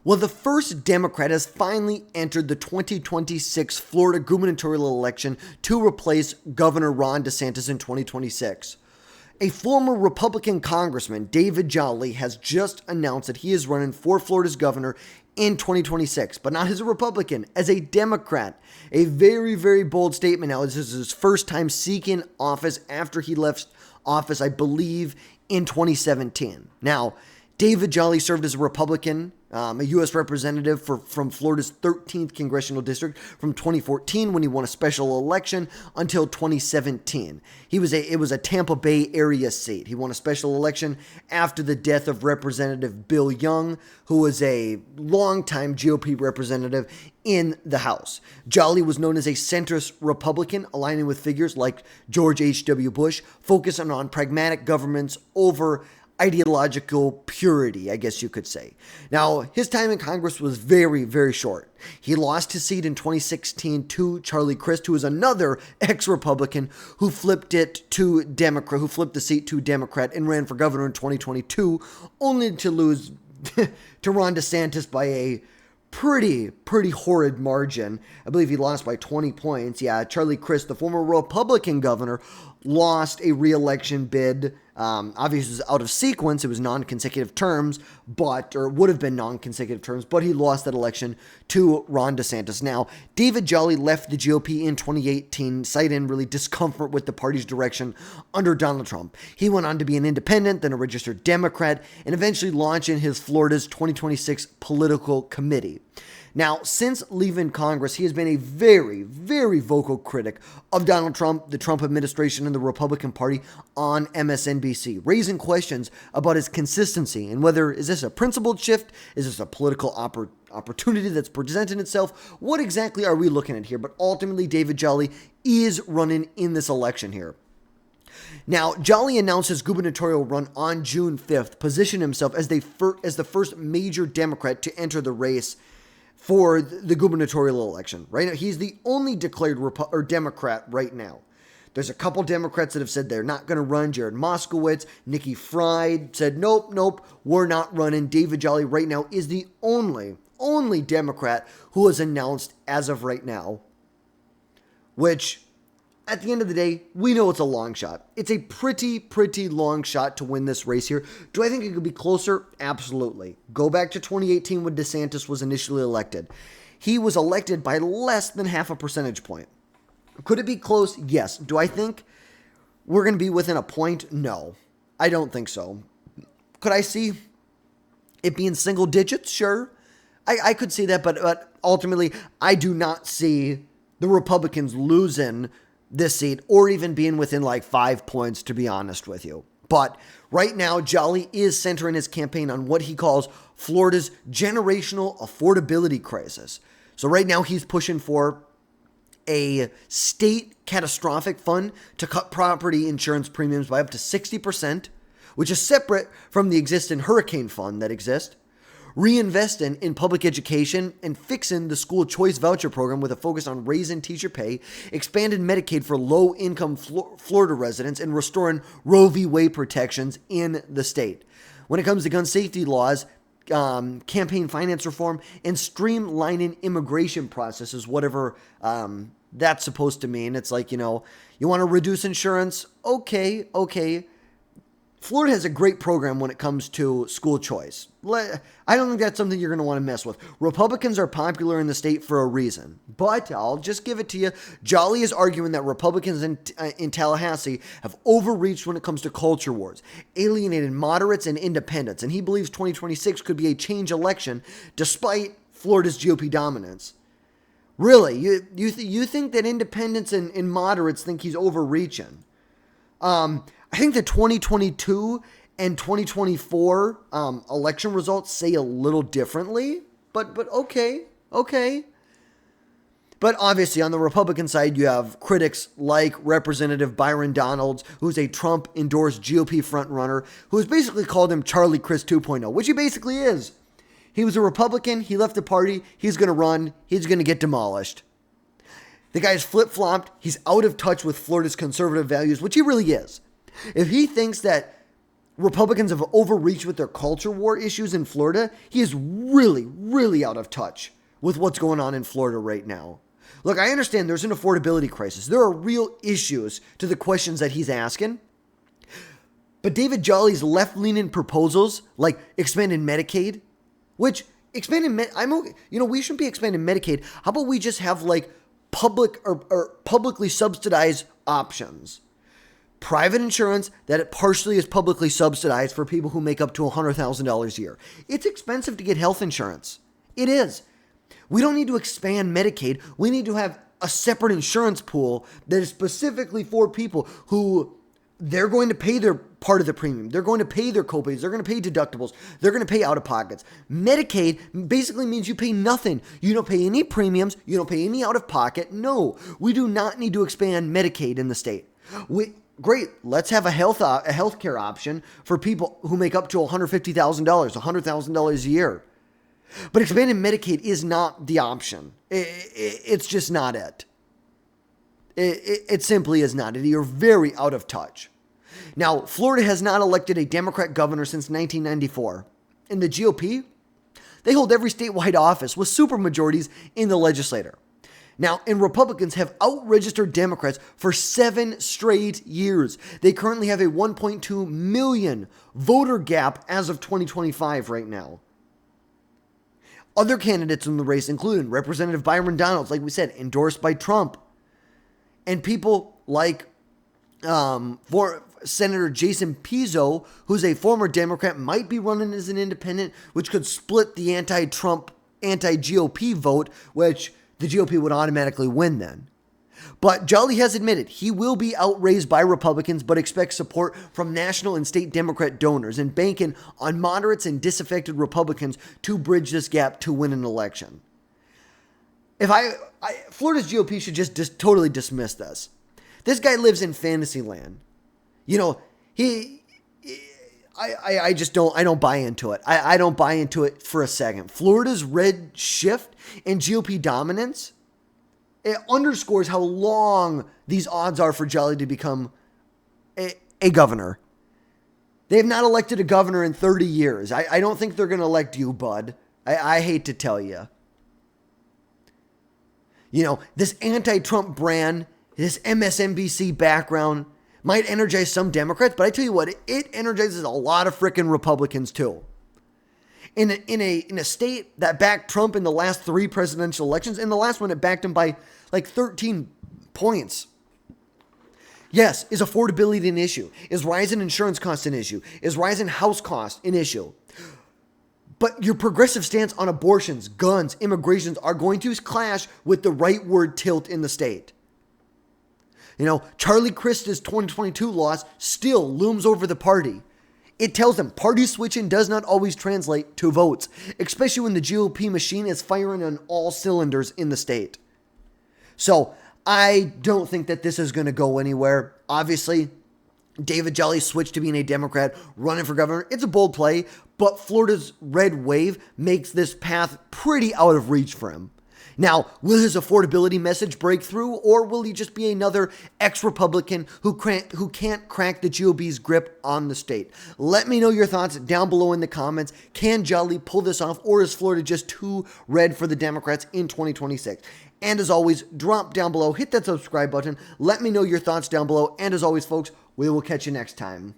Well, the first Democrat has finally entered the 2026 Florida Gubernatorial Election to replace Governor Ron DeSantis in 2026. A former Republican Congressman, David Jolly, has just announced that he is running for Florida's governor in 2026, but not as a Republican, as a Democrat. A very, very bold statement now. This is his first time seeking office after he left office, I believe, in 2017. Now, David Jolly served as a Republican, a U.S. representative from Florida's 13th congressional district from 2014 when he won a special election until 2017. It was a Tampa Bay area seat. He won a special election after the death of Representative Bill Young, who was a longtime GOP representative in the House. Jolly was known as a centrist Republican, aligning with figures like George H.W. Bush, focusing on pragmatic governments over ideological purity, I guess you could say. Now, his time in Congress was very, very short. He lost his seat in 2016 to Charlie Crist, who is another ex-Republican who flipped the seat to Democrat and ran for governor in 2022, only to lose to Ron DeSantis by a pretty horrid margin. I believe he lost by 20 points. Yeah, Charlie Crist, the former Republican governor, lost a re-election bid. Obviously, it was out of sequence. It was non-consecutive terms, would have been non-consecutive terms, but he lost that election to Ron DeSantis. Now, David Jolly left the GOP in 2018, citing really discomfort with the party's direction under Donald Trump. He went on to be an independent, then a registered Democrat, and eventually launching his Florida's 2026 political committee. Now, since leaving Congress, he has been a very, very vocal critic of Donald Trump, the Trump administration, and the Republican Party on MSNBC, raising questions about his consistency and whether, is this a principled shift? Is this a political opportunity that's presenting itself? What exactly are we looking at here? But ultimately, David Jolly is running in this election here. Now, Jolly announced his gubernatorial run on June 5th, positioned himself as the first major Democrat to enter the race for the gubernatorial election. Right now, he's the only declared Democrat right now. There's a couple Democrats that have said they're not going to run. Jared Moskowitz, Nikki Fried said, nope, we're not running. David Jolly right now is the only Democrat who has announced as of right now, which at the end of the day, we know it's a long shot. It's a pretty long shot to win this race here. Do I think it could be closer? Absolutely. Go back to 2018 when DeSantis was initially elected. He was elected by less than half a percentage point. Could it be close? Yes. Do I think we're going to be within a point? No. I don't think so. Could I see it being single digits? Sure. I could see that, but ultimately, I do not see the Republicans losing this seat or even being within like 5 points, to be honest with you. But right now, Jolly is centering his campaign on what he calls Florida's generational affordability crisis. So right now, he's pushing for a state catastrophic fund to cut property insurance premiums by up to 60%, which is separate from the existing hurricane fund that exists. Reinvesting in public education and fixing the school choice voucher program with a focus on raising teacher pay, expanded Medicaid for low-income Florida residents, and restoring Roe v. Wade protections in the state. When it comes to gun safety laws, campaign finance reform, and streamlining immigration processes, whatever that's supposed to mean. It's like, you want to reduce insurance? Okay. Florida has a great program when it comes to school choice. I don't think that's something you're going to want to mess with. Republicans are popular in the state for a reason, but I'll just give it to you. Jolly is arguing that Republicans in Tallahassee have overreached when it comes to culture wars, alienated moderates and independents, and he believes 2026 could be a change election despite Florida's GOP dominance. Really? You think that independents and moderates think he's overreaching? I think the 2022 and 2024 election results say a little differently, but okay. But obviously on the Republican side, you have critics like Representative Byron Donalds, who's a Trump-endorsed GOP frontrunner, who has basically called him Charlie Crist 2.0, which he basically is. He was a Republican, he left the party, he's going to run, he's going to get demolished. The guy's flip-flopped, he's out of touch with Florida's conservative values, which he really is. If he thinks that Republicans have overreached with their culture war issues in Florida, he is really really out of touch with what's going on in Florida right now. Look, I understand there's an affordability crisis. There are real issues to the questions that he's asking. But David Jolly's left-leaning proposals, like expanding Medicaid, which we shouldn't be expanding Medicaid. How about we just have like public or publicly subsidized options? Private insurance that partially is publicly subsidized for people who make up to $100,000 a year. It's expensive to get health insurance. It is. We don't need to expand Medicaid. We need to have a separate insurance pool that is specifically for people who they're going to pay their part of the premium. They're going to pay their copays. They're going to pay deductibles. They're going to pay out-of-pockets. Medicaid basically means you pay nothing. You don't pay any premiums. You don't pay any out-of-pocket. No, we do not need to expand Medicaid in the state. Great, let's have a healthcare option for people who make up to $150,000, $100,000 a year. But expanding Medicaid is not the option. It's just not it. It simply is not it. You're very out of touch. Now, Florida has not elected a Democrat governor since 1994. In the GOP, they hold every statewide office with supermajorities in the legislature. Now, and Republicans have out-registered Democrats for 7 straight years. They currently have a 1.2 million voter gap as of 2025 right now. Other candidates in the race include Representative Byron Donalds, like we said, endorsed by Trump. And people like Senator Jason Pizzo, who's a former Democrat, might be running as an independent, which could split the anti-Trump, anti-GOP vote, which the GOP would automatically win then. But Jolly has admitted he will be outraised by Republicans, but expects support from national and state Democrat donors and banking on moderates and disaffected Republicans to bridge this gap to win an election. Florida's GOP should just totally dismiss this. This guy lives in fantasy land. You know, I don't buy into it. I don't buy into it for a second. Florida's red shift and GOP dominance, it underscores how long these odds are for Jolly to become a governor. They have not elected a governor in 30 years. I don't think they're going to elect you, bud. I hate to tell you. You know, this anti-Trump brand, this MSNBC background might energize some Democrats, but I tell you what, it energizes a lot of frickin' Republicans too. In a state that backed Trump in the last 3 presidential elections, in the last one it backed him by like 13 points. Yes, is affordability an issue? Is rising insurance costs an issue? Is rising house costs an issue? But your progressive stance on abortions, guns, immigrations are going to clash with the rightward tilt in the state. You know, Charlie Crista's 2022 loss still looms over the party. It tells them party switching does not always translate to votes, especially when the GOP machine is firing on all cylinders in the state. So I don't think that this is going to go anywhere. Obviously, David Jolly switched to being a Democrat, running for governor. It's a bold play, but Florida's red wave makes this path pretty out of reach for him. Now, will his affordability message break through, or will he just be another ex-Republican who can't crack the GOP's grip on the state? Let me know your thoughts down below in the comments. Can Jolly pull this off, or is Florida just too red for the Democrats in 2026? And as always, drop down below, hit that subscribe button. Let me know your thoughts down below. And as always, folks, we will catch you next time.